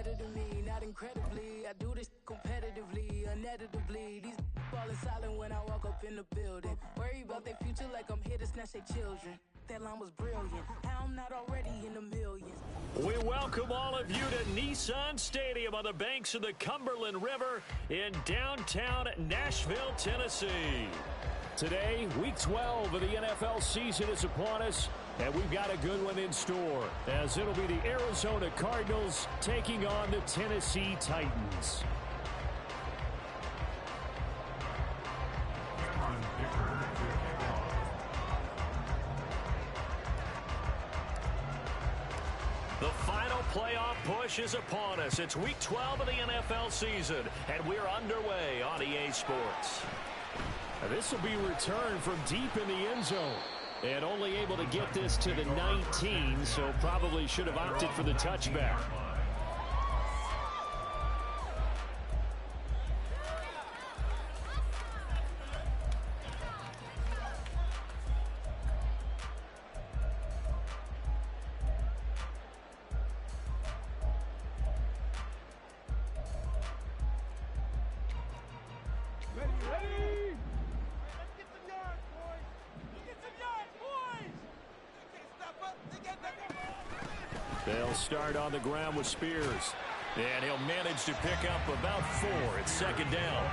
better than me, not incredibly. I do this competitively, uneditably. These falling silent when I walk up in the building. Worry about their future like I'm here to snatch their children. That line was brilliant. How I'm not already in the millions. We welcome all of you to Nissan Stadium on the banks of the Cumberland River in downtown Nashville, Tennessee. Today, Week 12 of the NFL season is upon us, and we've got a good one in store, as it'll be the Arizona Cardinals taking on the Tennessee Titans. The final playoff push is upon us. It's Week 12 of the NFL season, and we're underway on EA Sports. This will be returned from deep in the end zone. And only able to get this to the 19, so probably should have opted for the touchback. They'll start on the ground with Spears. And he'll manage to pick up about 4. It's second down.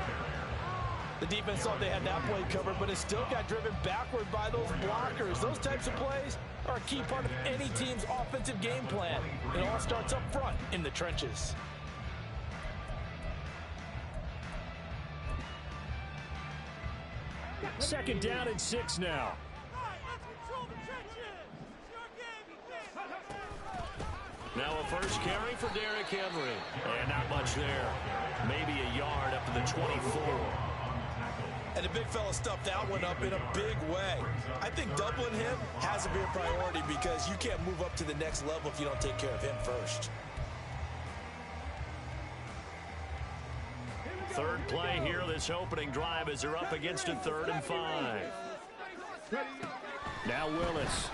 The defense thought they had that play covered, but it still got driven backward by those blockers. Those types of plays are a key part of any team's offensive game plan. It all starts up front in the trenches. Second down and 6 now. Now a first carry for Derrick Henry. And not much there. Maybe a yard up to the 24. And the big fella stuffed that one up in a big way. I think doubling him has to be a priority because you can't move up to the next level if you don't take care of him first. Third play here, this opening drive, as they're up against a 3rd and 5. Now Willis.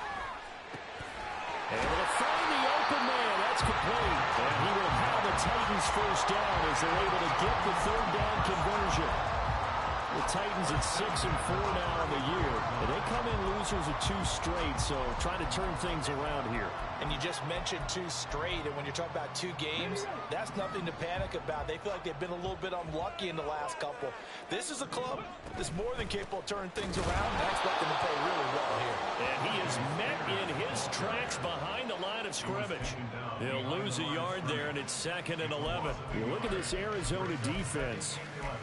Able to find the open man. That's complete. And he will have the Titans first down as they're able to get the 3rd down conversion. The Titans at 6-4 now in the year. And they come in losers of 2 straight, so trying to turn things around here. And you just mentioned 2 straight, and when you're talking about 2 games, that's nothing to panic about. They feel like they've been a little bit unlucky in the last couple. This is a club that's more than capable of turning things around, and I expect them to play really well here. And he is met in his tracks behind the line of scrimmage. He'll lose a yard there, and it's 2nd and 11. You look at this Arizona defense.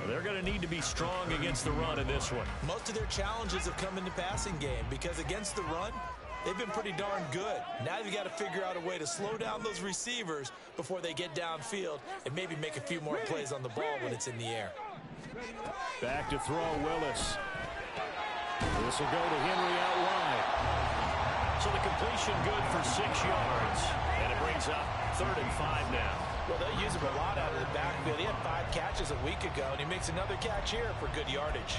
They're going to need to be strong against the run in this one. Most of their challenges have come in the passing game because against the run, they've been pretty darn good. Now you've got to figure out a way to slow down those receivers before they get downfield and maybe make a few more plays on the ball when it's in the air. Back to throw, Willis. This will go to Henry out wide. So the completion good for 6 yards. And it brings up 3rd and 5 now. Well, they'll use him a lot out of the backfield. He had 5 catches a week ago, and he makes another catch here for good yardage.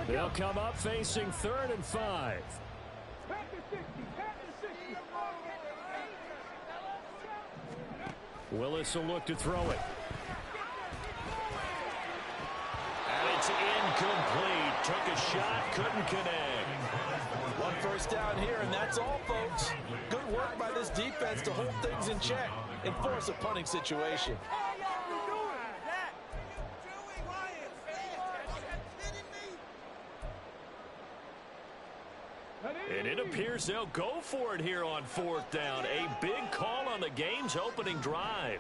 They'll come up facing 3rd and 5. Willis will look to throw it. And it's incomplete. Took a shot, couldn't connect. 1 first down here, and that's all, folks. Good work by this defense to hold things in check and force a punting situation. And it appears they'll go for it here on 4th down. A big call on the game's opening drive.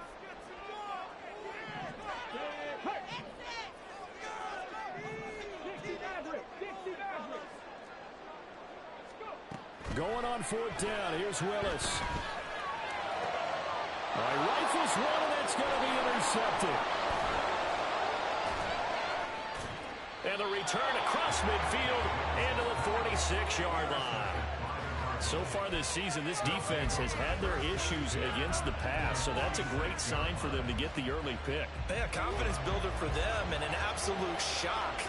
Going on 4th down. Here's Willis. All right, rifles one, and it's going to be intercepted. And the return across midfield and to the 46-yard line. So far this season, this defense has had their issues against the pass, so that's a great sign for them to get the early pick. Yeah, confidence builder for them and an absolute shock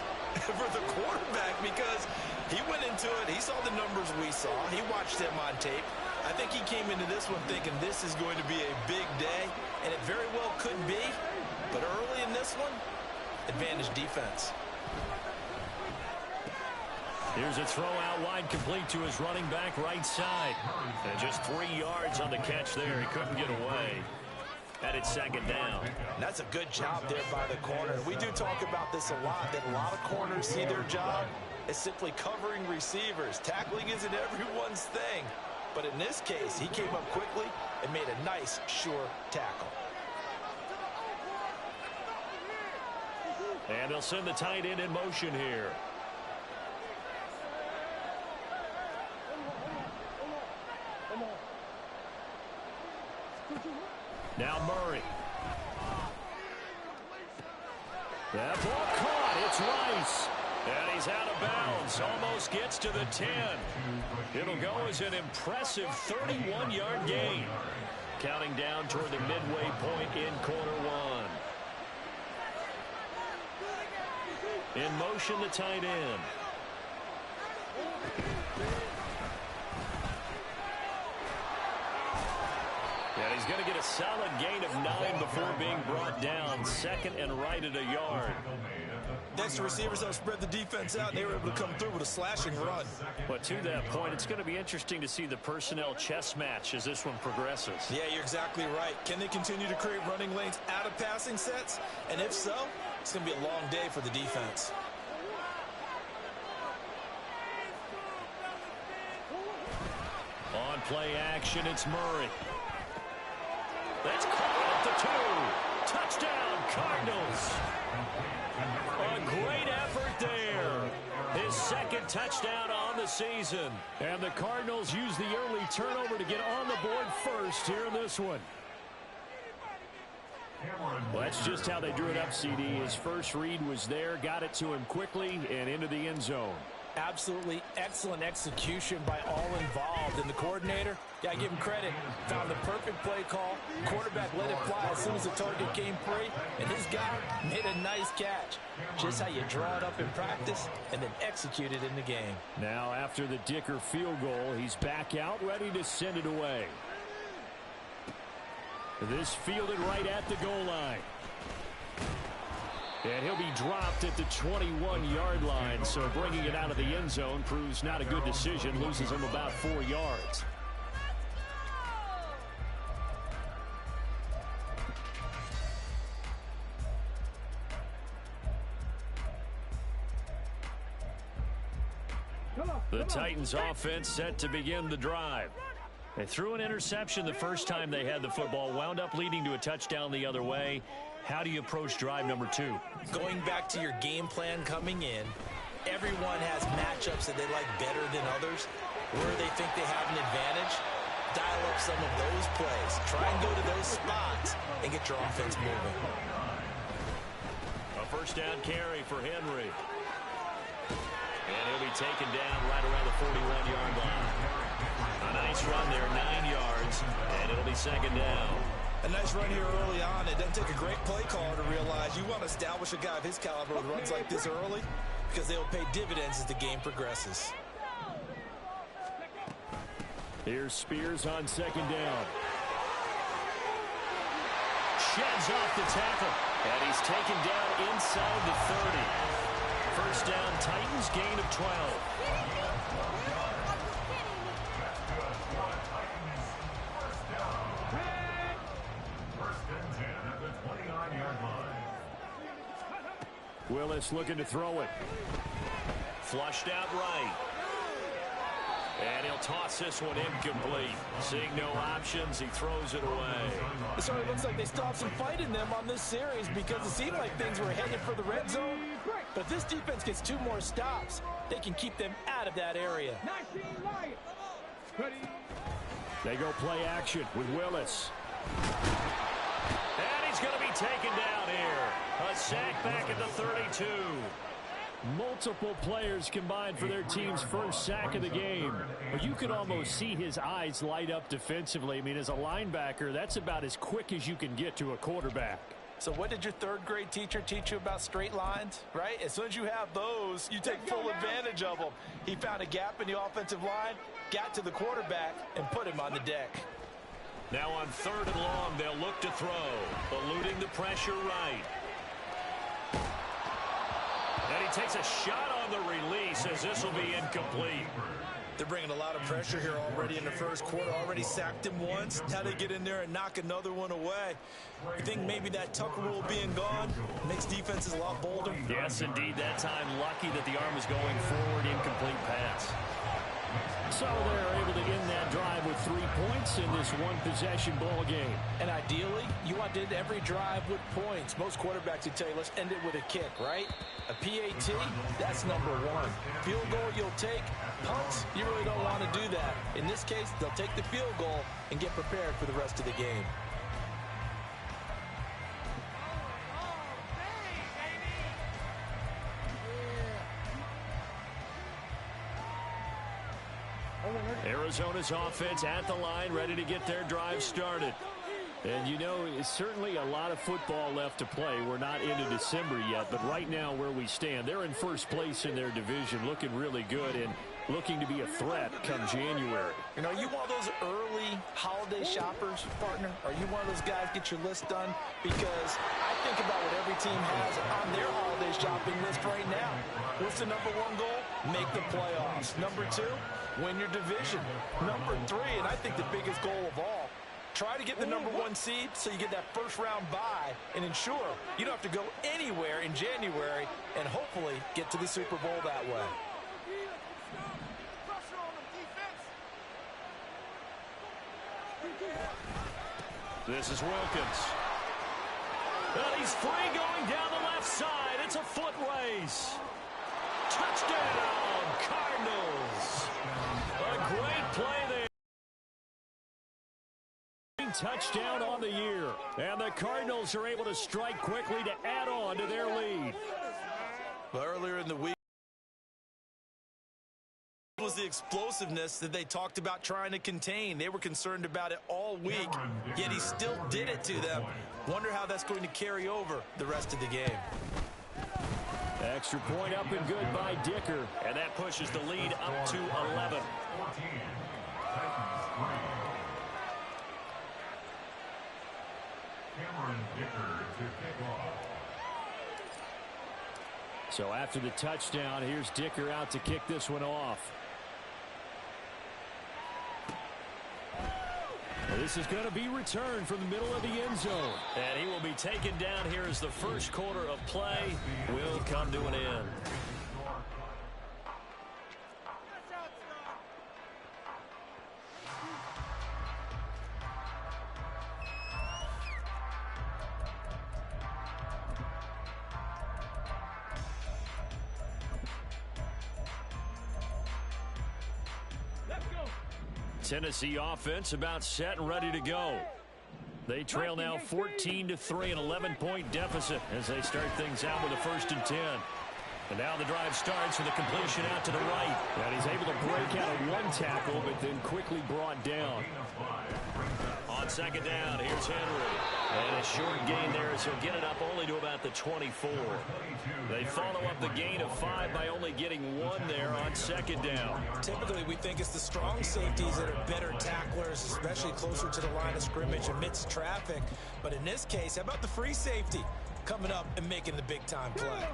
for the quarterback because he went into it. He saw the numbers we saw. He watched them on tape. I think he came into this one thinking this is going to be a big day, and it very well could be. But early in this one, advantage defense. Here's a throw out wide, complete to his running back right side. And just 3 yards on the catch there. He couldn't get away. And it's second down. And that's a good job there by the corner. We do talk about this a lot, that a lot of corners see their job as simply covering receivers. Tackling isn't everyone's thing. But in this case, he came up quickly and made a nice, sure tackle. And they'll send the tight end in motion here. Now Murray. That ball caught. It's Rice. And he's out of bounds. Almost gets to the 10. It'll go as an impressive 31-yard gain. Counting down toward the midway point in quarter one. In motion, the tight end. And he's going to get a solid gain of 9 before being brought down. Second and right at a yard. Next, the receivers have spread the defense out, and they were able to come through with a slashing run. But to that point, it's going to be interesting to see the personnel chess match as this one progresses. Yeah, you're exactly right. Can they continue to create running lanes out of passing sets? And if so, it's going to be a long day for the defense. On play action, it's Murray. That's caught at the 2. Touchdown, Cardinals. A great effort there. His second touchdown on the season. And the Cardinals use the early turnover to get on the board first here in this one. Well, that's just how they drew it up, CD. His first read was there, got it to him quickly, and into the end zone. Absolutely excellent execution by all involved. And the coordinator, gotta give him credit, found the perfect play call. Quarterback let it fly as soon as the target came free, and his guy made a nice catch. Just how you draw it up in practice and then execute it in the game. Now, after the Dicker field goal, he's back out, ready to send it away. This fielded right at the goal line. And he'll be dropped at the 21-yard line, so bringing it out of the end zone proves not a good decision, loses him about 4 yards. The Titans offense set to begin the drive. They threw an interception the first time they had the football, wound up leading to a touchdown the other way. How do you approach drive number 2? Going back to your game plan coming in, everyone has matchups that they like better than others. Where they think they have an advantage, dial up some of those plays. Try and go to those spots and get your offense moving. A first down carry for Henry. And he'll be taken down right around the 41-yard line. A nice run there, 9 yards, and it'll be second down. A nice run here early on. It doesn't take a great play caller to realize you want to establish a guy of his caliber with runs like this early because they will pay dividends as the game progresses. Here's Spears on second down. Sheds off the tackle, and he's taken down inside the 30. First down, Titans, gain of 12. Willis looking to throw it. Flushed out right. And he'll toss this one incomplete. Seeing no options, he throws it away. It certainly looks like they still have some fight in them on this series because it seemed like things were headed for the red zone. But if this defense gets 2 more stops, they can keep them out of that area. They go play action with Willis. And he's going to be taken down here. A sack back at the 32. Multiple players combined for their team's first sack of the game. You could almost see his eyes light up defensively. I mean, as a linebacker, that's about as quick as you can get to a quarterback. So what did your third-grade teacher teach you about straight lines, right? As soon as you have those, you take full advantage of them. He found a gap in the offensive line, got to the quarterback, and put him on the deck. Now on 3rd and long, they'll look to throw, eluding the pressure right. And he takes a shot on the release as this will be incomplete. They're bringing a lot of pressure here already in the first quarter. Already sacked him once. Now they get in there and knock another one away. You think maybe that Tucker rule being gone makes defenses a lot bolder? Yes, indeed. That time, lucky that the arm was going forward. Incomplete pass. So they're able to end that drive with 3 points in this one-possession ball game. And ideally, you want to end every drive with points. Most quarterbacks would tell you, let's end it with a kick, right? A PAT, that's number 1. Field goal you'll take. Punts, you really don't want to do that. In this case, they'll take the field goal and get prepared for the rest of the game. Arizona's offense at the line, ready to get their drive started. And, you know, it's certainly a lot of football left to play. We're not into December yet, but right now where we stand, they're in first place in their division, looking really good and looking to be a threat come January. You know, are you one of those early holiday shoppers, partner? Are you one of those guys get your list done? Because I think about what every team has on their holiday shopping list right now. What's the number 1 goal? Make the playoffs. Number 2, win your division. Number 3, and I think the biggest goal of all, try to get the number 1 seed so you get that first-round bye and ensure you don't have to go anywhere in January and hopefully get to the Super Bowl that way. This is Wilkins. And he's free going down the left side. It's a foot race. Touchdown, Cardinals. A great play there. Touchdown on the year. And the Cardinals are able to strike quickly to add on to their lead. Well, earlier in the week was the explosiveness that they talked about trying to contain. They were concerned about it all week, yet he still did it to them. Wonder how that's going to carry over the rest of the game. Extra point up and good by Dicker. And that pushes the lead up to 11. So after the touchdown, here's Dicker out to kick this one off. This is going to be returned from the middle of the end zone. And he will be taken down here as the first quarter of play will come to an end. Tennessee offense about set and ready to go. They trail now 14-3, an 11-point deficit as they start things out with a 1st and 10. And now the drive starts with a completion out to the right. And he's able to break out of 1 tackle, but then quickly brought down. On 2nd down, here's Henry. And a short gain there as he'll get it up only to about the 24. They follow up the gain of 5 by only getting 1 there on 2nd down. Typically, we think it's the strong safeties that are better tacklers, especially closer to the line of scrimmage amidst traffic. But in this case, how about the free safety coming up and making the big-time play?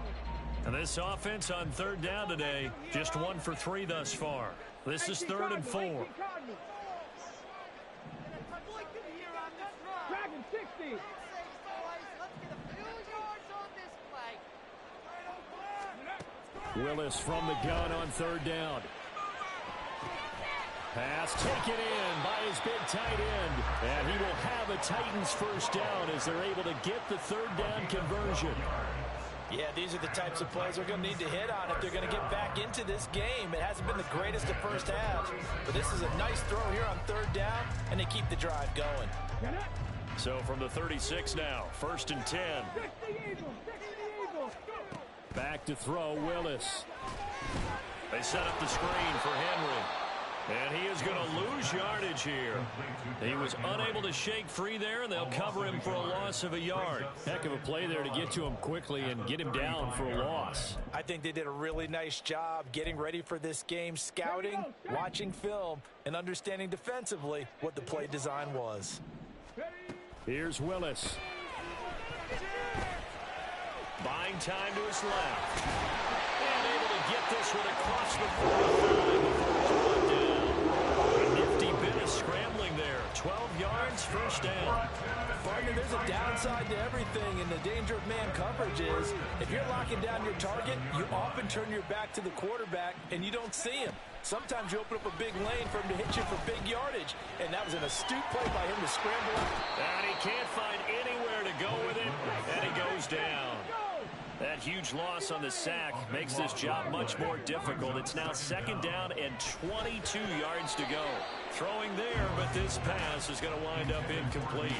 And this offense on 3rd down today, just 1 for 3 thus far. This is 3rd and 4. Willis from the gun on 3rd down. Pass taken in by his big tight end. And he will have a Titans first down as they're able to get the 3rd down conversion. Yeah, these are the types of plays they're going to need to hit on if they're going to get back into this game. It hasn't been the greatest of first halves, but this is a nice throw here on 3rd down, and they keep the drive going. So from the 36 now, 1st and 10. Back to throw, Willis. They set up the screen for Henry. And he is going to lose yardage here. He was unable to shake free there, and they'll cover him for a loss of a yard. Heck of a play there to get to him quickly and get him down for a loss. I think they did a really nice job getting ready for this game, scouting, watching film, and understanding defensively what the play design was. Here's Willis. Buying time to his left. And able to get this one across the 45. A nifty bit of scrambling there. 12 yards, first down. Partner, there's a downside to everything, and the danger of man coverage is if you're locking down your target, you often turn your back to the quarterback and you don't see him. Sometimes you open up a big lane for him to hit you for big yardage, and that was an astute play by him to scramble up. And he can't find anywhere to go with it, and he goes down. That huge loss on the sack makes this job much more difficult. It's now second down and 22 yards to go. Throwing there, but this pass is going to wind up incomplete.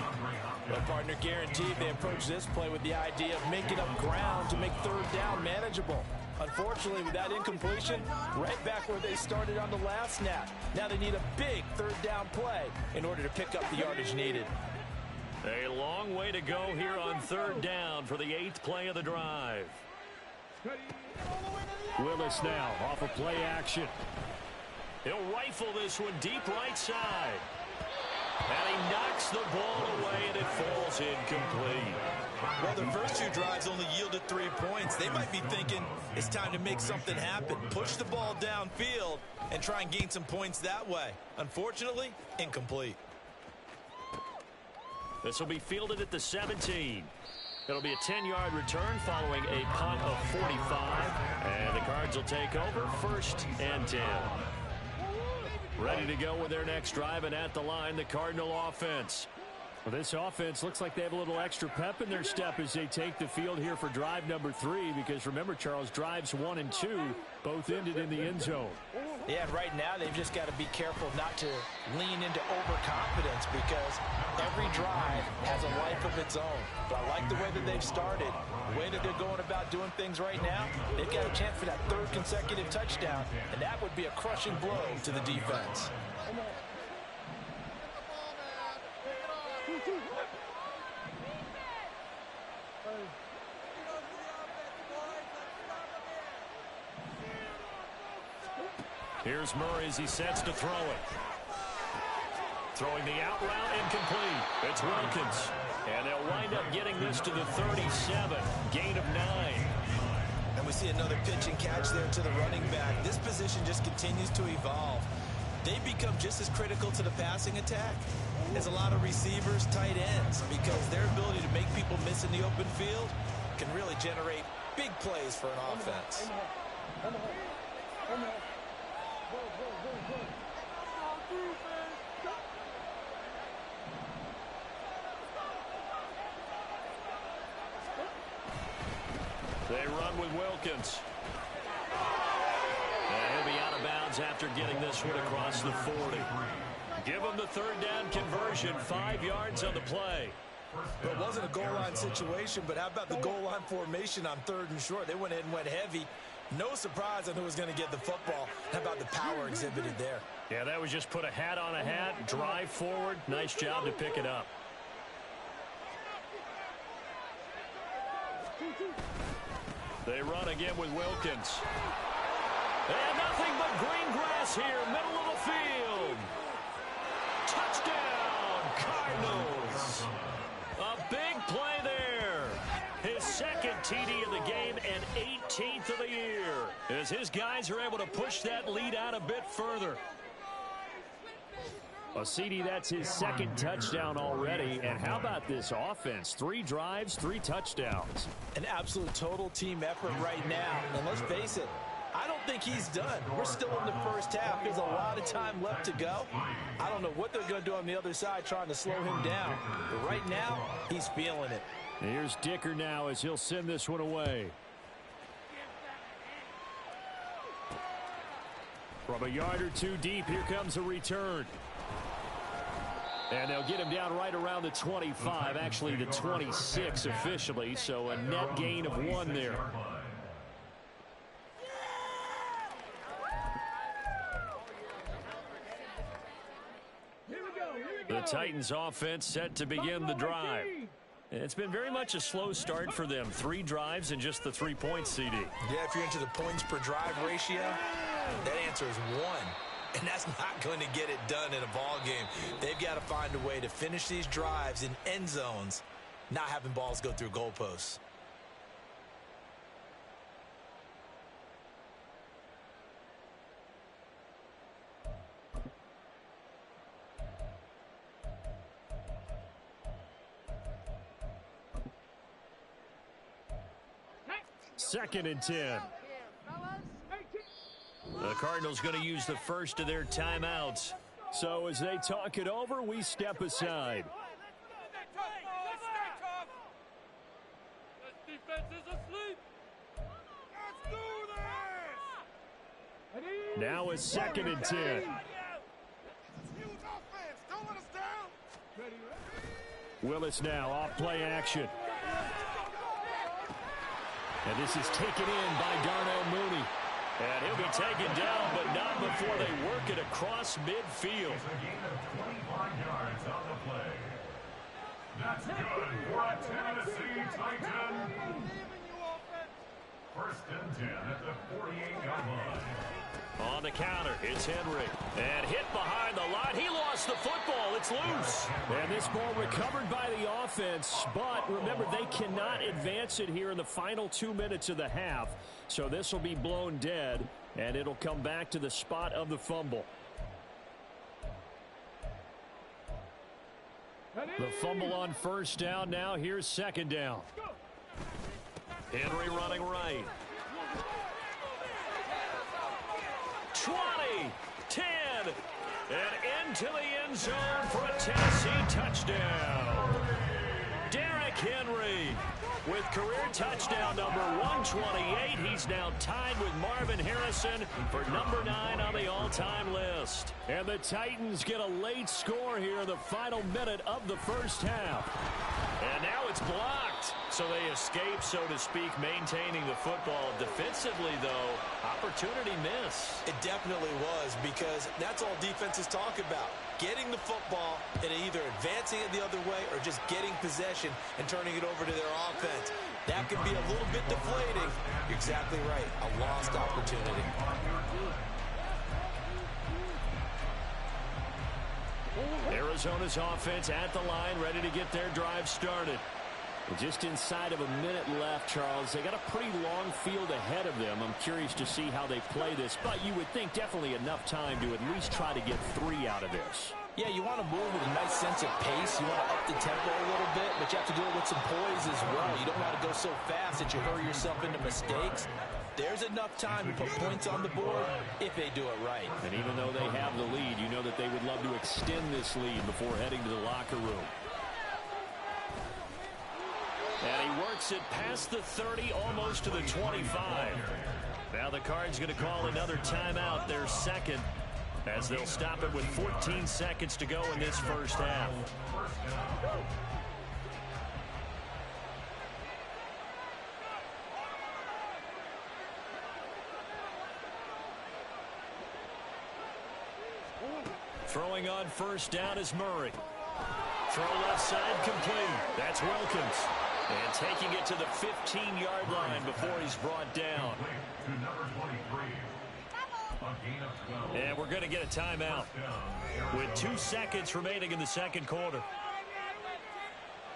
Well, partner, guaranteed they approach this play with the idea of making up ground to make third down manageable. Unfortunately, with that incompletion, right back where they started on the last snap. Now they need a big third down play in order to pick up the yardage needed. A long way to go here on third down for the 8th play of the drive. Willis now off of play action. He'll rifle this one deep right side. And he knocks the ball away, and it falls incomplete. Well, the first two drives only yielded 3 points. They might be thinking it's time to make something happen. Push the ball downfield and try and gain some points that way. Unfortunately, incomplete. This will be fielded at the 17. It'll be a 10-yard return following a punt of 45. And the Cards will take over, 1st and 10. Ready to go with their next drive, and at the line, the Cardinal offense. Well, this offense looks like they have a little extra pep in their step as they take the field here for drive number 3, because remember, Charles, drives 1 and 2 both ended in the end zone. Yeah, and right now they've just got to be careful not to lean into overconfidence, because every drive has a life of its own. But I like the way that they've started, the way that they're going about doing things right now. They've got a chance for that 3rd consecutive touchdown, and that would be a crushing blow to the defense. Here's Murray as he sets to throw it. Throwing the out route, incomplete. It's Wilkins. And they'll wind up getting this to the 37. Gain of 9. And we see another pitch and catch there to the running back. This position just continues to evolve. They become just as critical to the passing attack as a lot of receivers, tight ends, because their ability to make people miss in the open field can really generate big plays for an offense. They run with Wilkins. And he'll be out of bounds after getting this one across the 40. Give him the 3rd down conversion, 5 yards on the play. Well, it wasn't a goal line situation, but how about the goal line formation on 3rd and short? They went ahead and went heavy. No surprise on who was going to get the football. How about the power exhibited there? Yeah, that was just put a hat on a hat, drive forward. Nice job to pick it up. They run again with Wilkins. And nothing but green grass here, middle of the field. Touchdown, Cardinals. A big play there. His 2nd TD of the game and 18th of the year, as his guys are able to push that lead out a bit further. A CD, that's his 2nd touchdown already. And how about this offense? 3 drives, 3 touchdowns. An absolute total team effort right now. And let's face it, I don't think he's done. We're still in the first half. There's a lot of time left to go. I don't know what they're going to do on the other side trying to slow him down. But right now, he's feeling it. Here's Dicker now as he'll send this one away. From a yard or 2 deep, here comes a return. And they'll get him down right around the 25, actually the 26 officially, so a net gain of 1 there. The Titans offense set to begin the drive. It's been very much a slow start for them. 3 drives and just the 3 points, CD. Yeah, if you're into the points per drive ratio, that answer is 1. And that's not going to get it done in a ball game. They've got to find a way to finish these drives in end zones, not having balls go through goalposts. Second and 10. The Cardinals going to use the first of their timeouts. So as they talk it over, we step aside. Now it's second and 10. Willis now off play action. And this is taken in by Darnell Mooney. And he'll be taken down, but not before they work it across midfield. Yards on the play. That's good for a Tennessee Titan. First and 10 at the 48-yard line. On the counter, it's Henry. And hit behind the line. He lost the football. It's loose. And this ball recovered by the offense. But remember, they cannot advance it here in the final 2 minutes of the half. So this will be blown dead, and it'll come back to the spot of the fumble. The fumble on first down. Now here's second down. Henry running right. 20, 10, and into the end zone for a Tennessee touchdown. Derrick Henry with career touchdown number 128. He's now tied with Marvin Harrison for number 9 on the all-time list. And the Titans get a late score here in the final minute of the first half. And now it's blocked. So they escape, so to speak, maintaining the football. Defensively, though, opportunity miss. It definitely was, because that's all defenses talk about. Getting the football and either advancing it the other way or just getting possession and turning it over to their offense. That can be a little bit deflating. You're exactly right. A lost opportunity. Arizona's offense at the line, ready to get their drive started. Just inside of a minute left, Charles. They got a pretty long field ahead of them. I'm curious to see how they play this, but you would think definitely enough time to at least try to get 3 out of this. Yeah, you want to move with a nice sense of pace. You want to up the tempo a little bit, but you have to do it with some poise as well. You don't want to go so fast that you hurry yourself into mistakes. There's enough time to put points on the board if they do it right. And even though they have the lead, you know that they would love to extend this lead before heading to the locker room. And he works it past the 30, almost to the 25. Now the Cards going to call another timeout, their second, as they'll stop it with 14 seconds to go in this first half. Throwing on first down is Murray. Throw left side complete. That's Wilkins. And taking it to the 15-yard line before he's brought down. And we're going to get a timeout with 2 seconds remaining in the second quarter.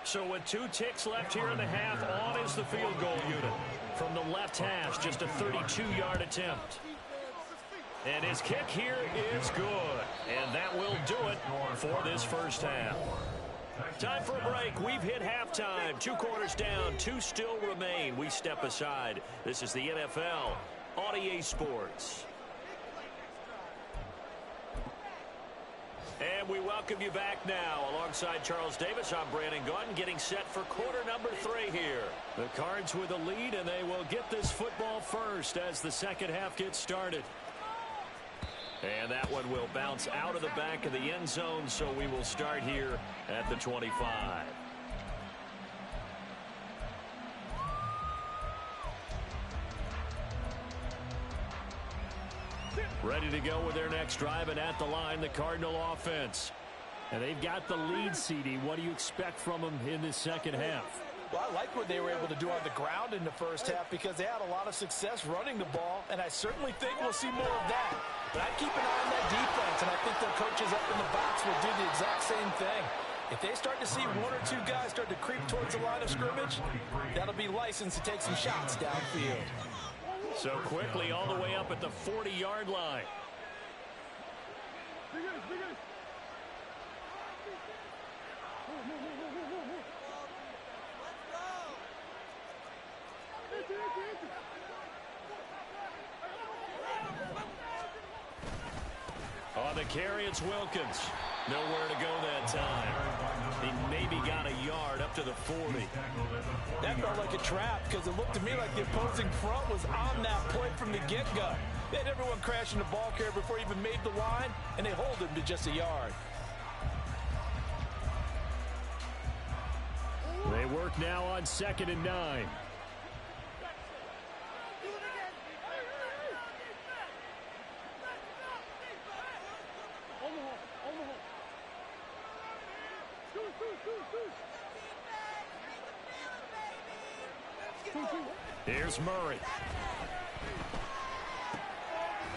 So with 2 ticks left here in the half, on is the field goal unit. From the left hash, just a 32-yard attempt. And his kick here is good. And that will do it for this first half. Time for a break. We've hit halftime. 2 quarters down. 2 still remain. We step aside. This is the NFL on EA Sports. And we welcome you back now. Alongside Charles Davis, I'm Brandon Gunn, getting set for quarter number 3 here. The Cards with a lead, and they will get this football first as the second half gets started. And that one will bounce out of the back of the end zone, so we will start here at the 25. Ready to go with their next drive, and at the line, the Cardinal offense. And they've got the lead, CD. What do you expect from them in this second half? Well, I like what they were able to do on the ground in the first half because they had a lot of success running the ball, and I certainly think we'll see more of that. But I'd keep an eye on that defense, and I think their coaches up in the box will do the exact same thing. If they start to see one or two guys start to creep towards the line of scrimmage, that'll be licensed to take some shots downfield. So quickly all the way up at the 40-yard line. On the carry, it's Wilkins. Nowhere to go that time. He maybe got a yard up to the 40. That felt like a trap because it looked to me like the opposing front was on that play from the get-go. They had everyone crashing the ball carrier before he even made the line, and they hold him to just a yard. They work now on 2nd and 9. Here's Murray.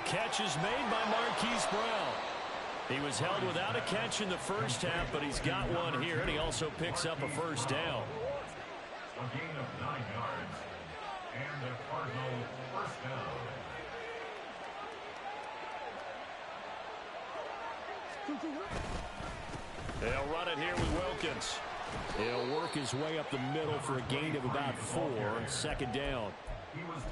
Catch is made by Marquise Brown. He was held without a catch in the first half, but he's got one here, and he also picks up a first down. A gain of 9 yards. And the Cardinal first down. They'll run it here with Wilkins. He'll work his way up the middle for a gain of about 4, 2nd down.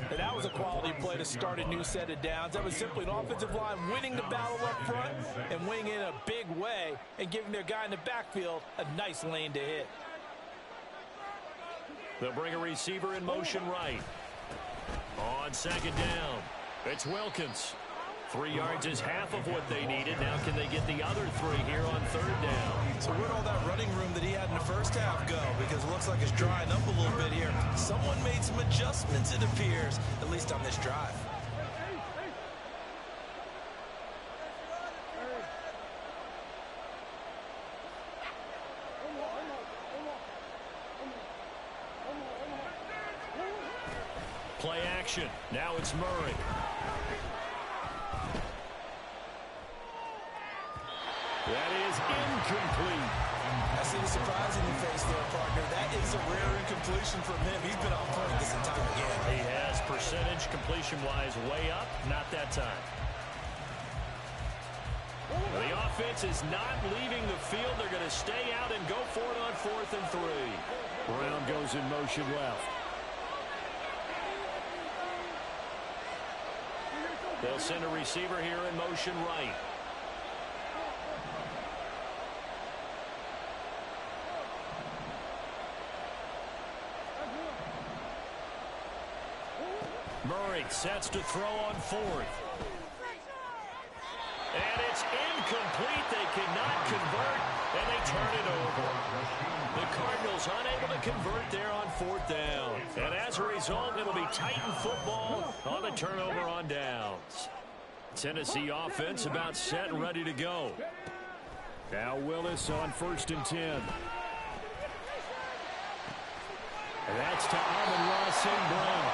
And that was a quality play to start a new set of downs. That was simply an offensive line winning the battle up front and winning in a big way and giving their guy in the backfield a nice lane to hit. They'll bring a receiver in motion right. On 2nd down, it's Wilkins. 3 yards is half of what they needed. Now can they get the other 3 here on 3rd down? So where'd all that running room that he had in the first half go? Because it looks like it's drying up a little bit here. Someone made some adjustments, it appears, at least on this drive. Play action. Now it's Murray. That is incomplete. I see the surprise in your face there, partner. That is a rare incompletion from him. He's been on point this entire game. He has percentage completion-wise way up. Not that time. The offense is not leaving the field. They're going to stay out and go for it on 4th and 3. Brown goes in motion left. They'll send a receiver here in motion right. Murray sets to throw on 4th. And it's incomplete. They cannot convert, and they turn it over. The Cardinals unable to convert there on 4th down. And as a result, it'll be Titan football on the turnover on downs. Tennessee offense about set and ready to go. Now Willis on 1st and 10. And that's to Amon-Ra St. Brown.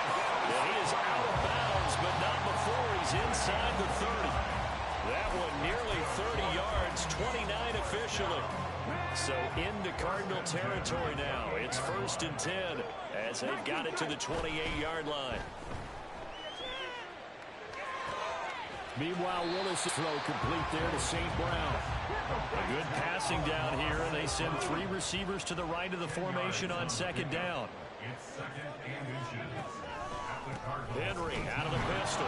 Yeah, he is out of bounds, but not before he's inside the 30. That one nearly 30 yards, 29 officially. So into Cardinal territory now. It's 1st and 10 as they've got it to the 28-yard line. Meanwhile, Willis' throw complete there to St. Brown. A good passing down here, and they send 3 receivers to the right of the formation on 2nd down. It's 2nd and inches. Henry out of the pistol.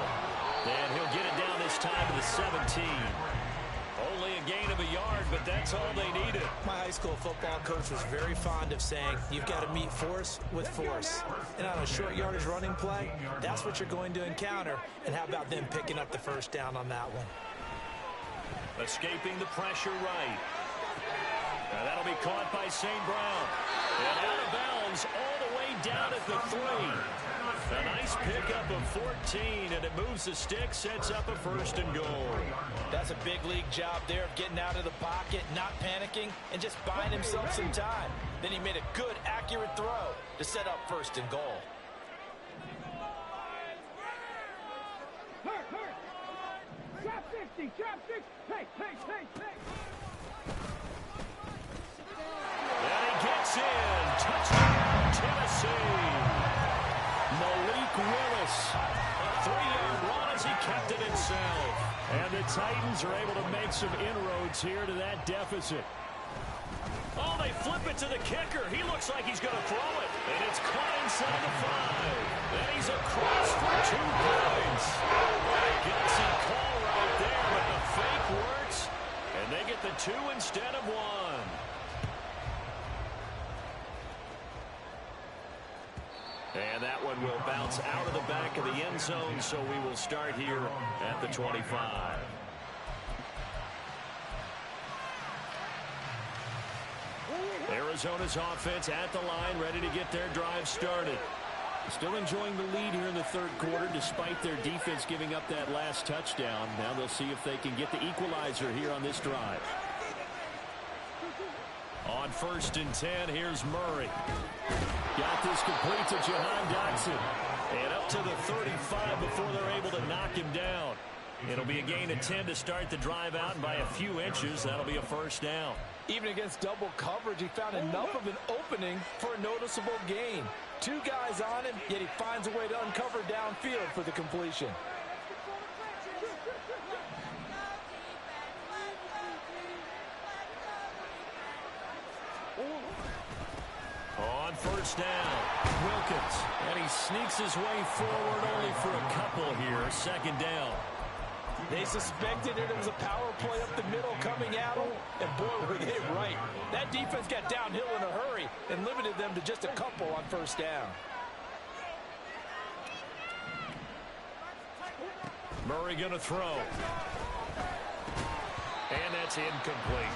And he'll get it down this time to the 17. Only a gain of a yard, but that's all they needed. My high school football coach was very fond of saying, you've got to meet force with force. And on a short yardage running play, that's what you're going to encounter. And how about them picking up the first down on that one? Escaping the pressure right. Now that'll be caught by St. Brown. And out of bounds all the way Murray down at the 3. A nice pickup of 14, and it moves the stick, sets up a 1st and goal. That's a big league job there of getting out of the pocket, not panicking, and just buying himself some time. Then he made a good, accurate throw to set up 1st and goal. Trap 60, trap 60. Hey. And he gets in. Touchdown, Tennessee. Malik Willis. A 3-yard run as he kept it himself. And the Titans are able to make some inroads here to that deficit. Oh, they flip it to the kicker. He looks like he's going to throw it. And it's caught inside the 5. And he's across for 2 points. Gutsy call right there, but the fake works. And they get the 2 instead of 1. And that one will bounce out of the back of the end zone, so we will start here at the 25. Arizona's offense at the line, ready to get their drive started. Still enjoying the lead here in the 3rd quarter, despite their defense giving up that last touchdown. Now they'll see if they can get the equalizer here on this drive. On 1st and 10, here's Murray. Got this complete to Jahan Dotson. And up to the 35 before they're able to knock him down. It'll be a gain of 10 to start the drive out, and by a few inches, that'll be a 1st down. Even against double coverage, he found enough of an opening for a noticeable gain. 2 guys on him, yet he finds a way to uncover downfield for the completion. On 1st down, Wilkins. And he sneaks his way forward only for a couple here. 2nd down. They suspected it was a power play up the middle coming at them, and boy, were they right. That defense got downhill in a hurry and limited them to just a couple on 1st down. Murray going to throw. And that's incomplete.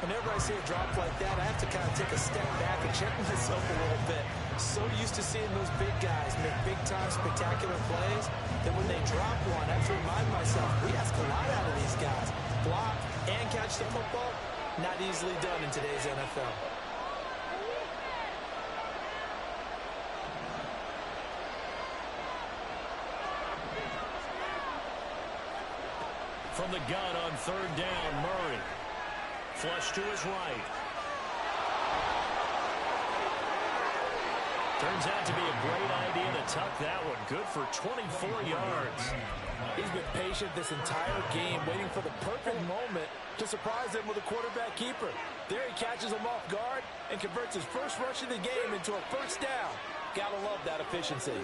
Whenever I see a drop like that, I have to kind of take a step back and check myself a little bit. So used to seeing those big guys make big-time spectacular plays that when they drop one, I have to remind myself, we ask a lot out of these guys. Block and catch the football, not easily done in today's NFL. From the gun on 3rd down, Murray. Flush to his right. Turns out to be a great idea to tuck that one. Good for 24 yards. He's been patient this entire game, waiting for the perfect moment to surprise them with a quarterback keeper. There he catches him off guard and converts his first rush of the game into a 1st down. Gotta love that efficiency.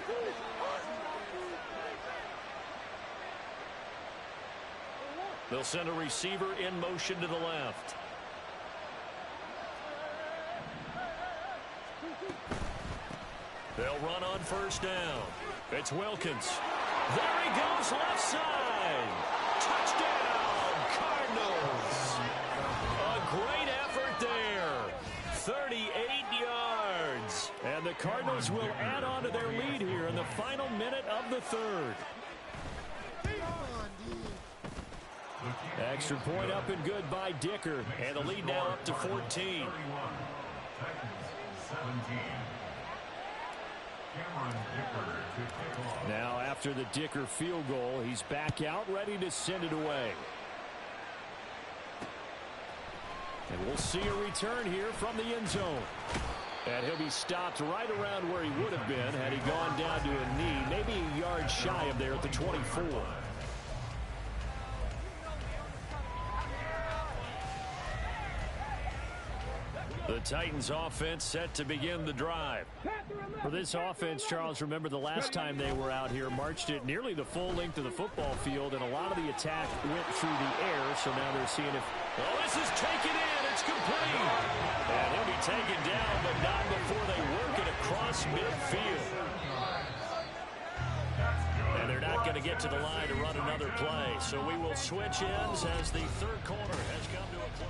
They'll send a receiver in motion to the left. They'll run on 1st down. It's Wilkins. There he goes, left side. Touchdown, Cardinals. A great effort there. 38 yards. And the Cardinals will add on to their lead here in the final minute of the 3rd. Extra point up and good by Dicker. And the lead now up to 14. Now after the Dicker field goal, he's back out ready to send it away. And we'll see a return here from the end zone. And he'll be stopped right around where he would have been had he gone down to a knee, maybe a yard shy of there at the 24. The Titans offense set to begin the drive. For this offense, Charles, remember the last time they were out here, marched it nearly the full length of the football field, and a lot of the attack went through the air, so now they're seeing if... Oh, this is taken in. It's complete. And he'll be taken down, but not before they work it across midfield. And they're not going to get to the line to run another play, so we will switch ends as the 3rd quarter has come to a close.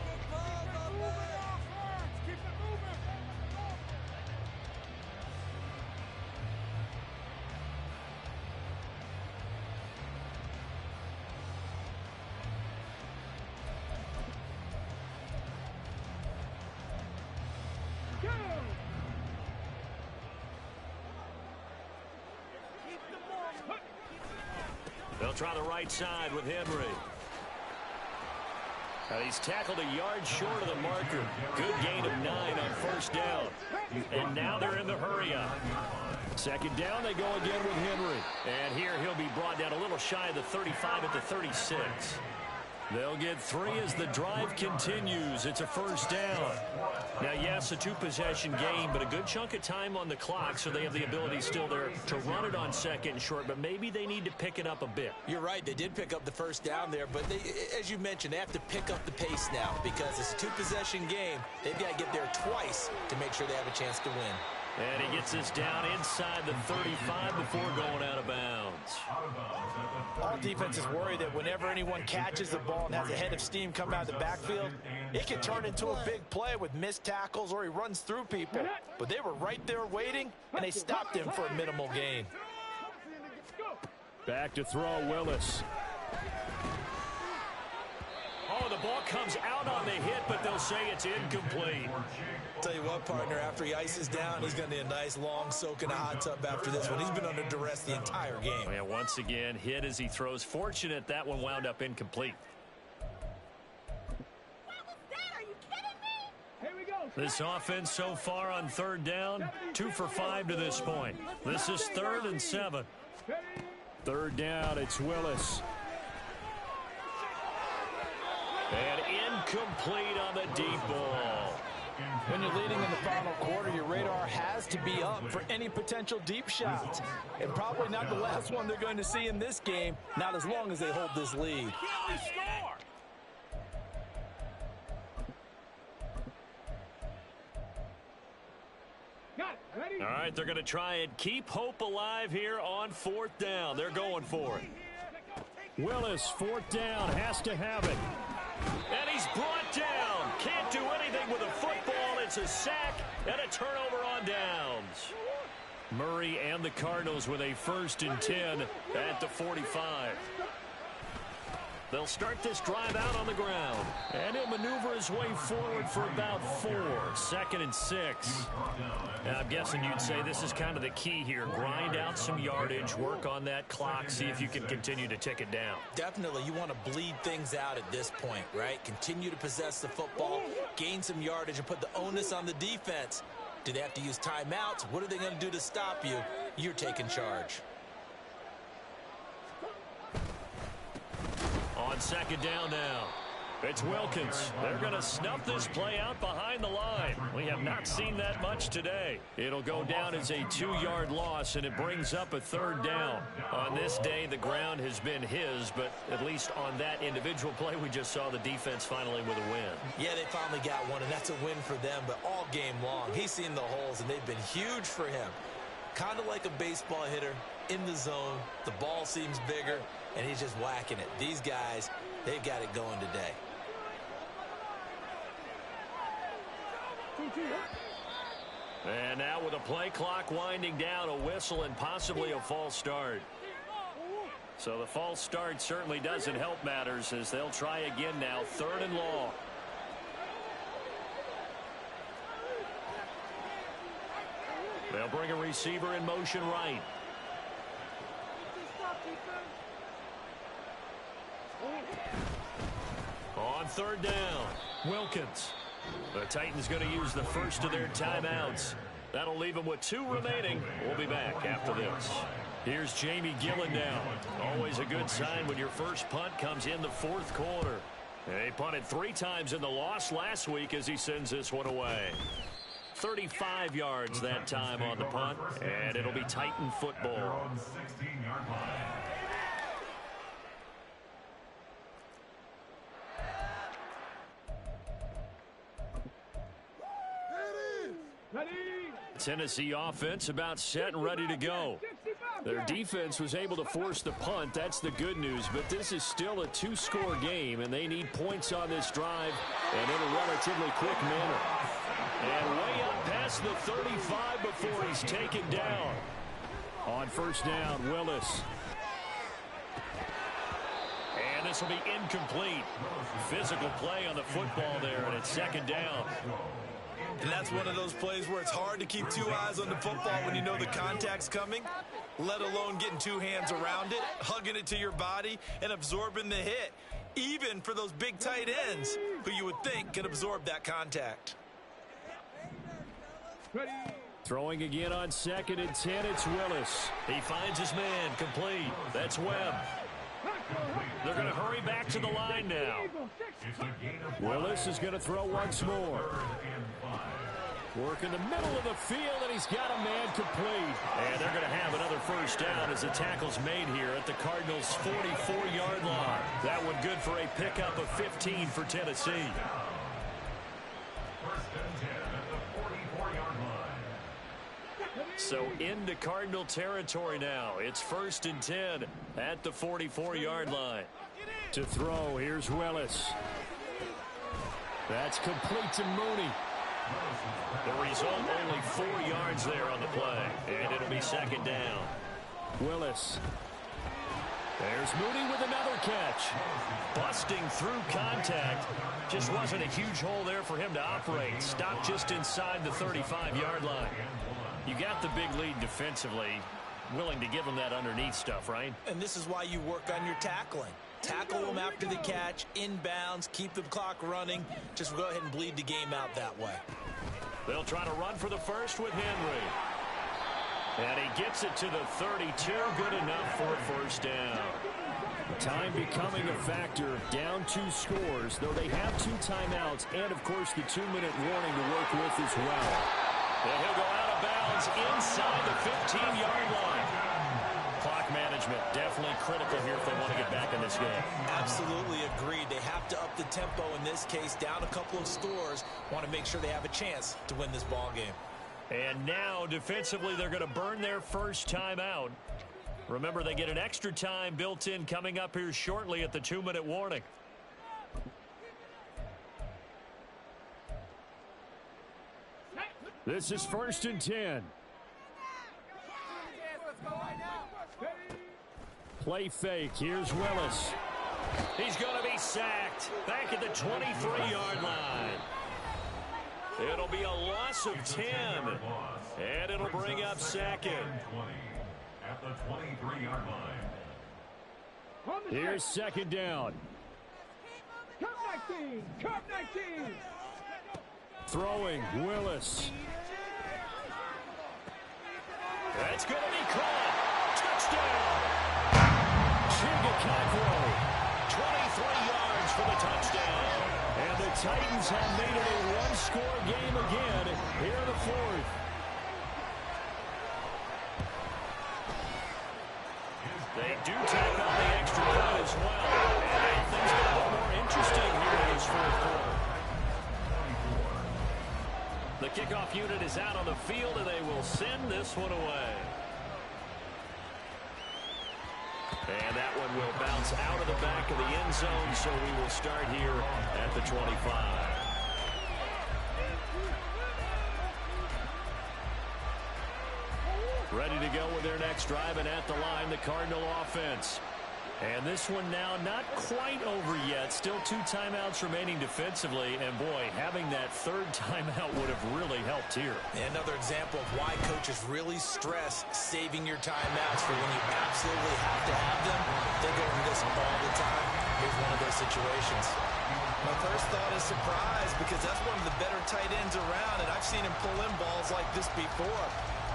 They'll try the right side with Henry. And he's tackled a yard short of the marker. Good gain of 9 on first down. And now they're in the hurry-up. Second down, they go again with Henry. And here he'll be brought down a little shy of the 35 at the 36. They'll get 3 as the drive continues. It's a first down. Now, yes, a 2-possession game, but a good chunk of time on the clock, so they have the ability still there to run it on second and short, but maybe they need to pick it up a bit. You're right. They did pick up the first down there, but they, as you mentioned, they have to pick up the pace now because it's a 2-possession game. They've got to get there twice to make sure they have a chance to win. And he gets this down inside the 35 before going out of bounds. All defenses worry that whenever anyone catches the ball and has a head of steam come out of the backfield, it can turn into a big play with missed tackles or he runs through people. But they were right there waiting, and they stopped him for a minimal gain. Back to throw, Willis. Oh, the ball comes out on the hit, but they'll say it's incomplete. Tell you what, partner, after he ices down, he's going to need a nice long soak in a hot tub after this one. He's been under duress the entire game. Yeah, once again, hit as he throws. Fortunate that one wound up incomplete. What was that? Are you kidding me? Here we go. This offense so far on third down, 2 for 5 to this point. This is 3rd and 7. Third down, it's Willis. And incomplete on the deep ball. When you're leading in the final quarter, your radar has to be up for any potential deep shots. And probably not the last one they're going to see in this game, not as long as they hold this lead. All right, they're going to try and keep hope alive here on 4th down. They're going for it. Willis, 4th down, has to have it. And he's brought down. Can't do anything with a football. It's a sack and a turnover on downs. Murray and the Cardinals with a 1st and 10 at the 45. They'll start this drive out on the ground. And he'll maneuver his way forward for about 4. 2nd and 6. And I'm guessing you'd say this is kind of the key here. Grind out some yardage, work on that clock, see if you can continue to tick it down. Definitely, you want to bleed things out at this point, right? Continue to possess the football, gain some yardage, and put the onus on the defense. Do they have to use timeouts? What are they going to do to stop you? You're taking charge. On 2nd down now, it's Wilkins. They're going to snuff this play out behind the line. We have not seen that much today. It'll go down as a 2-yard loss, and it brings up a 3rd down. On this day, the ground has been his, but at least on that individual play, we just saw the defense finally with a win. Yeah, they finally got one, and that's a win for them, but all game long, he's seen the holes, and they've been huge for him. Kind of like a baseball hitter in the zone. The ball seems bigger, and he's just whacking it. These guys, they've got it going today. And now with a play clock winding down, a whistle and possibly a false start. So the false start certainly doesn't help matters as they'll try again now. 3rd and long. They'll bring a receiver in motion right. On 3rd down, Wilkins. The Titans going to use the first of their timeouts. That'll leave them with 2 remaining. We'll be back after this. Here's Jamie Gillen now. Always a good sign when your first punt comes in the 4th quarter. He punted 3 times in the loss last week as he sends this one away. 35 yards that time on the punt, and it'll be Titan football. Tennessee offense about set and ready to go. Their defense was able to force the punt. That's the good news, but this is still a 2-score game, and they need points on this drive and in a relatively quick manner. And way up past the 35 before he's taken down. On 1st down, Willis. And this will be incomplete. Physical play on the football there, and it's 2nd down. And that's one of those plays where it's hard to keep 2 eyes on the football when you know the contact's coming. let alone getting two hands around it, hugging it to your body, and absorbing the hit, even for those big tight ends who you would think can absorb that contact. Throwing again on 2nd and 10, it's Willis. He finds his man, complete. That's Webb. They're going to hurry back to the line now. Willis is going to throw once more. Work in the middle of the field, and he's got a man complete. And they're going to have another first down as the tackle's made here at the Cardinals' 44-yard line. That one good for a pickup of 15 for Tennessee. So into Cardinal territory now. It's 1st and 10 at the 44-yard line. To throw, here's Willis. That's complete to Mooney. The result, only 4 yards there on the play. And it'll be 2nd down. Willis. There's Mooney with another catch. Busting through contact. Just wasn't a huge hole there for him to operate. Stopped just inside the 35-yard line. You got the big lead defensively. Willing to give them that underneath stuff, right? And this is why you work on your tackling. Tackle them after the catch, inbounds, keep the clock running. Just go ahead and bleed the game out that way. They'll try to run for the first with Henry. And he gets it to the 32. Good enough for a first down. Time becoming a factor. Down 2 scores, though they have 2 timeouts and, of course, the 2-minute warning to work with as well. And he'll go out of bounds inside the 15-yard line. Clock management definitely critical here if they want to get back in this game. Absolutely agreed. They have to up the tempo in this case. Down a couple of scores. Want to make sure they have a chance to win this ball game. And now, defensively, they're going to burn their first timeout. Remember, they get an extra time built in coming up here shortly at the 2-minute warning. This is 1st and 10. Play fake. Here's Willis. He's going to be sacked. Back at the 23-yard line. It'll be a loss of 10. And it'll bring up 2nd. At the 23-yard line. Here's 2nd down. Cup 19! Cup 19! Throwing, Willis. That's going to be caught. Touchdown. Chigakakro. 23 yards for the touchdown. And the Titans have made it a one-score game again here in the 4th. They do tack on the extra point as well. And things get a little more interesting here in this 4th quarter. The kickoff unit is out on the field, and they will send this one away. And that one will bounce out of the back of the end zone, so we will start here at the 25. Ready to go with their next drive, and at the line, the Cardinal offense. And this one now not quite over yet. Still 2 timeouts remaining defensively. And, boy, having that 3rd timeout would have really helped here. Another example of why coaches really stress saving your timeouts for when you absolutely have to have them. They go over this all the time. Here's one of those situations. My first thought is surprise, because that's one of the better tight ends around, and I've seen him pull in balls like this before.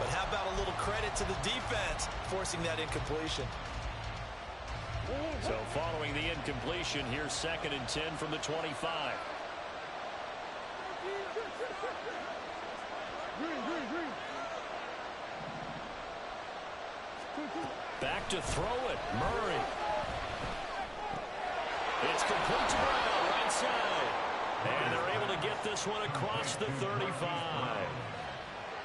But how about a little credit to the defense forcing that incompletion? So following the incompletion, here's 2nd and 10 from the 25. Back to throw it, Murray. It's complete to Brown, right side. And they're able to get this one across the 35.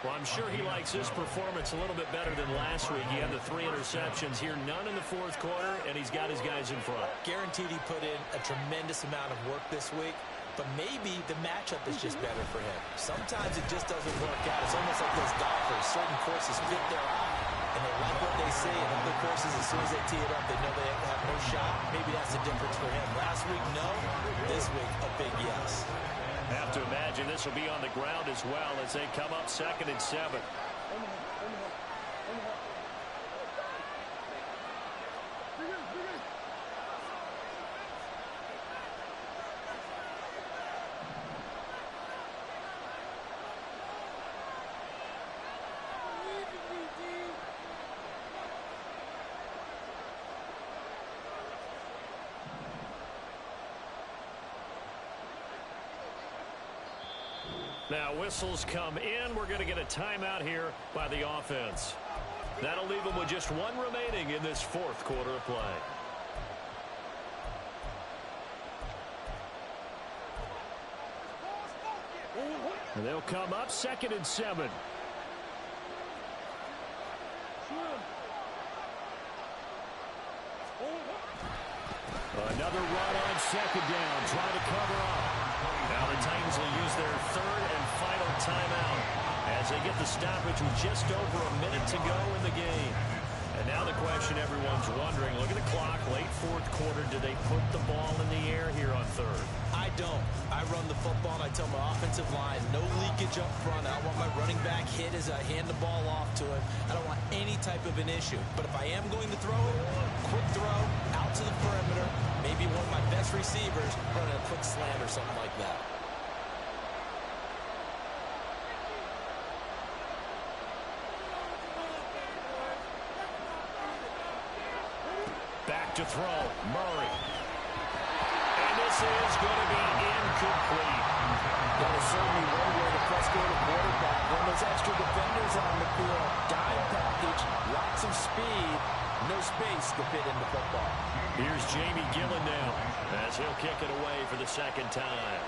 Well, I'm sure he likes this performance a little bit better than last week. He had the 3 interceptions here, none in the 4th quarter, and he's got his guys in front. Guaranteed he put in a tremendous amount of work this week, but maybe the matchup is just better for him. Sometimes it just doesn't work out. It's almost like those golfers. Certain courses fit their eye, and they like what they see, and other courses, as soon as they tee it up, they know they have no shot. Maybe that's the difference for him. Last week, no. This week, a big yes. Have to imagine this will be on the ground as well as they come up 2nd and 7. Now whistles come in. We're going to get a timeout here by the offense. That'll leave them with just one remaining in this fourth quarter of play. And they'll come up 2nd and 7. Another run on 2nd down, trying to cover up. Now the Titans will use their 3rd and final timeout as they get the stoppage with just over a minute to go in the game. And now the question everyone's wondering, look at the clock, late fourth quarter, do they put the ball in the air here on 3rd? I don't. I run the football and I tell my offensive line, no leakage up front. I don't want my running back hit as I hand the ball off to him. I don't want any type of an issue. But if I am going to throw it, quick throw, out to the perimeter, maybe one of my best receivers running a quick slant or something like that. Back to throw, Murray. And this is going to be incomplete. That is certainly one way to frustrate a quarterback. When there's extra defenders on the field, dime package, lots of speed, no space to fit into football. Here's Jamie Gillen now as he'll kick it away for the 2nd time.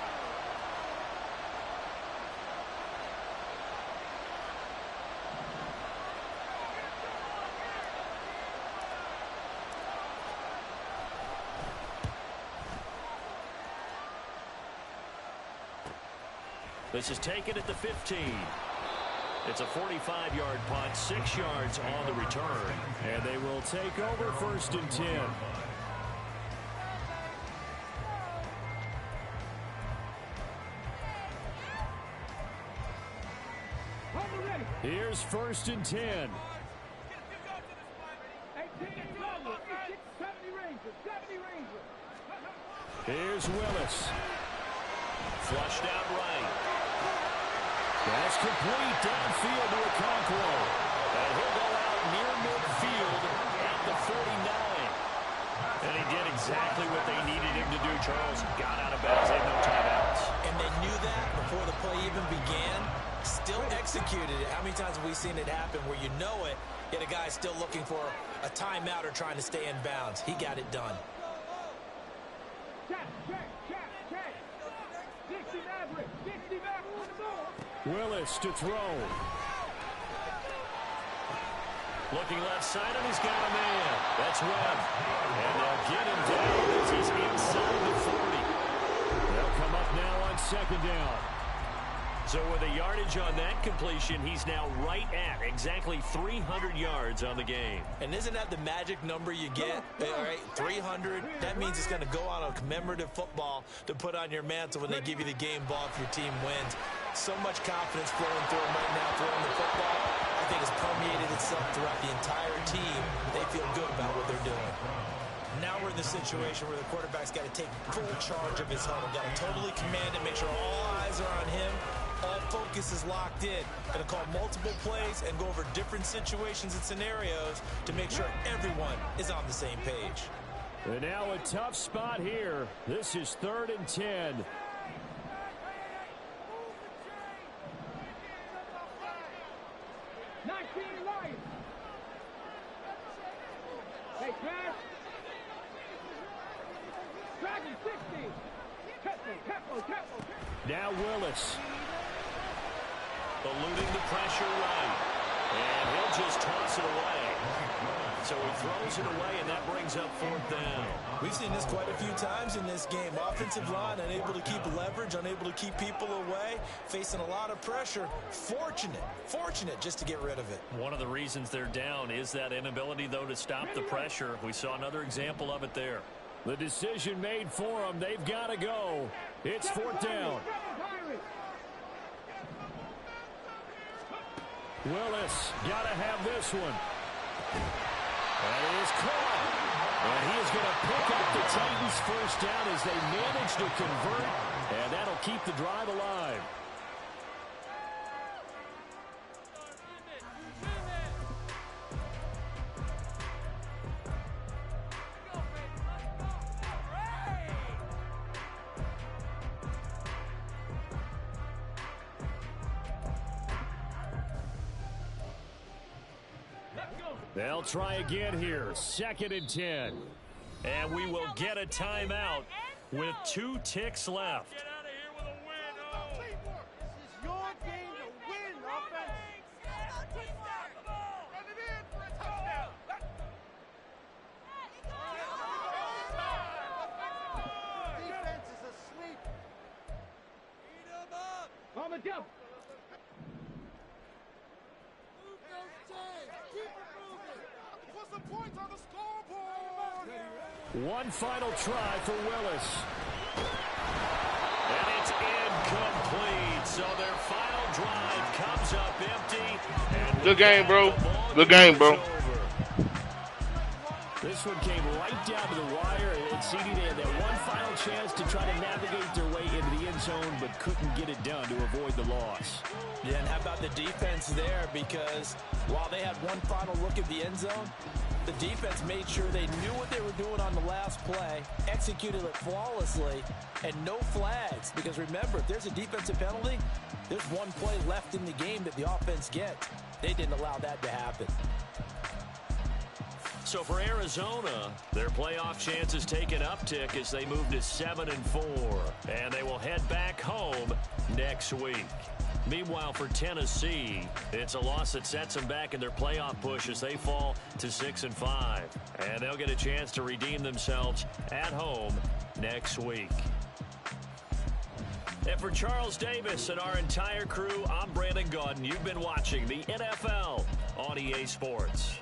This is taken at the 15. It's a 45-yard punt, 6 yards on the return. And they will take over 1st and 10. Here's 1st and 10. Here's Willis. Flushed out right. That's complete downfield to Okonkwo. And he'll go out near midfield at the 49. And he did exactly what they needed him to do, Charles. Got out of bounds. They had no timeouts. And they knew that before the play even began. Still executed it. How many times have we seen it happen where you know it, yet a guy's still looking for a timeout or trying to stay in bounds? He got it done. Willis to throw. Looking left side, and he's got a man. That's Webb. And they'll get him down as he's inside the 40. They'll come up now on 2nd down. So with a yardage on that completion, he's now right at exactly 300 yards on the game. And isn't that the magic number you get? All right, 300. That means it's going to go on a commemorative football to put on your mantle when they give you the game ball if your team wins. So much confidence flowing through him right now, throwing the football. I think it's permeated itself throughout the entire team. They feel good about what they're doing. Now we're in the situation where the quarterback's got to take full charge of his huddle. Got to totally command it, make sure all eyes are on him. All focus is locked in. Going to call multiple plays and go over different situations and scenarios to make sure everyone is on the same page. And now a tough spot here. This is 3rd and 10. Hey, pass. Dragon 60. Tempo. Now Willis. Eluding the pressure right. And he'll just toss it away. So he throws it away, and that brings up 4th down. We've seen this quite a few times in this game. Offensive line unable to keep leverage, unable to keep people away, facing a lot of pressure. Fortunate just to get rid of it. One of the reasons they're down is that inability, though, to stop the pressure. We saw another example of it there. The decision made for them. They've got to go. It's 4th down. Willis got to have this one. That is caught. And he is going to pick up the Titans' 1st down as they manage to convert. And that'll keep the drive alive. They'll try again here. 2nd and 10. And we will get a timeout with 2 ticks left. Get out of here with a win. Oh. This is your game to win, offense. Run it in for a touchdown. Defense is asleep. Eat him up. On the jump. Move those chains. Keep it moving. Put some points on the scoreboard. One final try for Willis. And it's incomplete. So their final drive comes up empty. And good game, bro. Good game, bro. This one came right down to the wire. And CD, they had that one final chance to try to navigate their way into the end zone, but couldn't get it done to avoid the loss. Yeah, and how about the defense there? Because while they had one final look at the end zone, the defense made sure they knew what they were doing on the last play, executed it flawlessly, and no flags. Because remember, if there's a defensive penalty, there's one play left in the game that the offense gets. They didn't allow that to happen. So for Arizona, their playoff chances take an uptick as they move to 7-4. And they will head back home next week. Meanwhile, for Tennessee, it's a loss that sets them back in their playoff push as they fall to 6-5. And they'll get a chance to redeem themselves at home next week. And for Charles Davis and our entire crew, I'm Brandon Gaudin. You've been watching the NFL on EA Sports.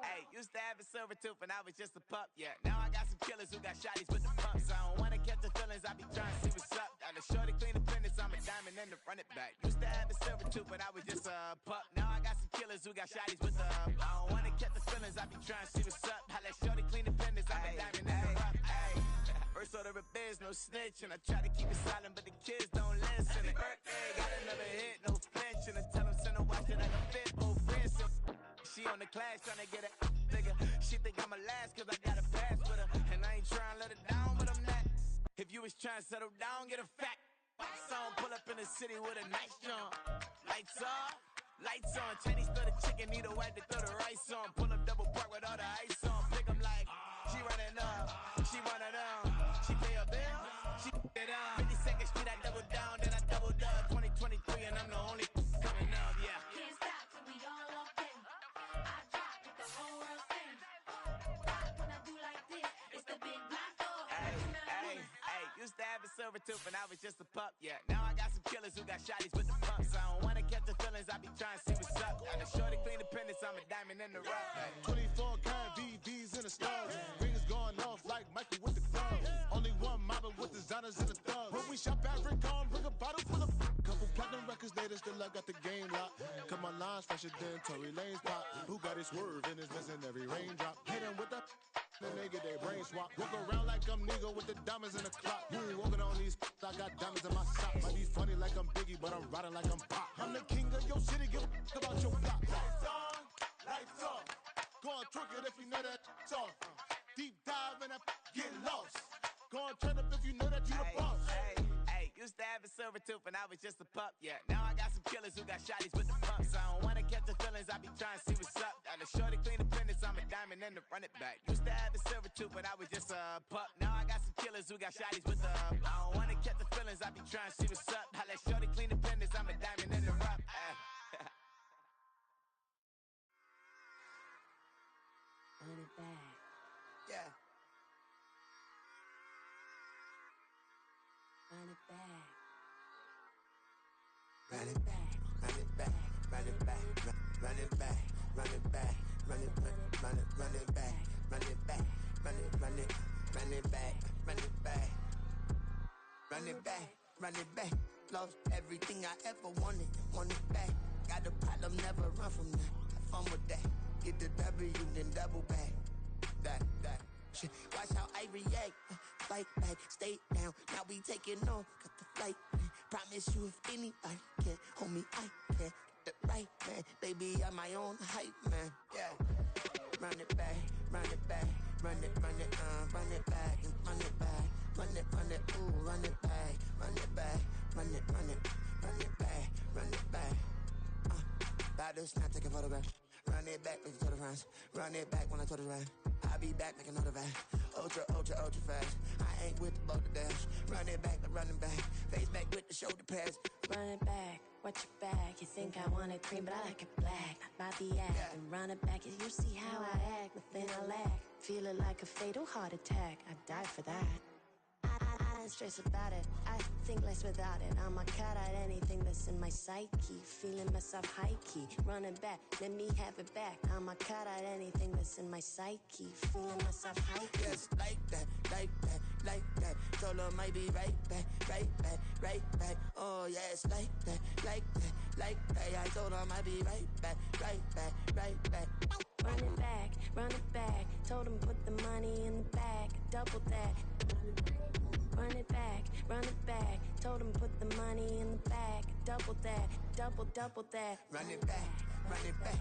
Hey, used to have a silver tooth when I was just a pup, yeah. Now I got some killers who got shotties with the pumps. I don't wanna catch the feelings, I be trying to see what's up. Got a shorty clean the fitness, I'm a diamond and to run it back. Used to have a silver tooth when I was just a pup. Now I got some killers who got shotties with the I don't wanna catch the feelings, I be trying to see what's up. I let shorty clean the fitness, I'm a diamond and the rough. First order of biz, no snitch, and I try to keep it silent, but the kids don't listen. And birthday, got another hit, no flinch, and I tell them send a watch that I can fit both wrists. She on the class trying to get it nigga. She think I'm a last cause I got a pass with her. And I ain't trying to let her down, but I'm not. If you was trying to settle down, get a fat song. Pull up in the city with a nice jump. Lights off, lights on. Chinese throw the chicken, need a wipe to throw the rice on. Pull up double park with all the ice on. Pick 'em like, she running up, she one of them. She pay a bill, she it up. 52nd Street, I double down, then I doubled up. 2023 and I'm the only coming up, yeah. Can't stop till we all walk in. I drop with the whole world sings. Rock when I do like this, it's the big black door. Hey, used to have a silver tooth when I was just a pup, yeah. Now I got some killers who got shotties with the pumps. I don't wanna catch the feelings, I be trying to see what's up. Got a shorty clean the pendants, I'm a diamond in the rough. 24 karat VVs in the stars. Rings going off like Michael with the club. Only one model with designers in the thugs. When we shop at Rick on, bring a bottle full of couple platinum records later, still I got the game locked. Cut my lines fresher than Tory Lane's pop. Who got it swerve and is missing every raindrop. Hit him with the then they get their brain swap. Walk around like I'm nigga with the diamonds in the clock. You ain't walking on these, I got diamonds in my socks. Might be funny like I'm Biggie, but I'm riding like I'm Pop. I'm the king of your city, give a about your block. Lights on, lights off. Go on twerk it if you know that off. Deep dive and get lost. Go on turn up if you know that you the boss. Hey, used to have a silver tooth when I was just a pup, yeah. Now I got some killers who got shotties with the pumps. I don't wanna catch the feelings, I be trying to see what's up. Got a shorty clean the pendants, I'm a diamond and to run it back. Used to have a silver tooth when I was just a pup. Now I got some killers who got shotties with the I don't wanna catch the feelings, I be trying to see what's up. I let shorty clean the pendants, I'm a diamond in the rough. Run it back. Yeah. Run it back. Run it back, run it back, run it back, run it back, run it back, run it back, run it back, run it back, run it back, run it back, run it back, run it back. Lost everything I ever wanted it back. Got a problem, never run from that. Have fun with that. Get the W, then double back. That. Shit. Watch how I react. Fight back, stay down. Now we taking off. Got the flight. Promise you if anybody can hold me, I can. Get the right man. Baby, I'm my own hype man. Yeah. Run it back, run it back. Run it back, and run it back. Run it, ooh, run it back. Run it back, run it back, run it back. About to snap, take a photograph. Run it back, make it to the friends. Run it back when I told it right. I'll be back, make another back. Ultra fast. I ain't with the boulder dash. Run it back, face back with the shoulder pads. Run it back, watch your back. You think I want it cream, but I like it black. Not by the act, and run it back. You see how I act, nothing I lack. Feeling like a fatal heart attack. I'd die for that. I don't stress about it. I think less without it. I'ma cut out anything that's in my psyche. Feeling myself high-key. Running back, let me have it back. I'ma cut out anything that's in my psyche. Feeling myself high-key. Yes, like that. Solo might be right back. Oh, yes, like that. I told her I might be right back. Run it back. Told him put the money in the bag. Double that. Run it back. Told him put the money in the bag. Double that. Double that. Run it back. Run it back.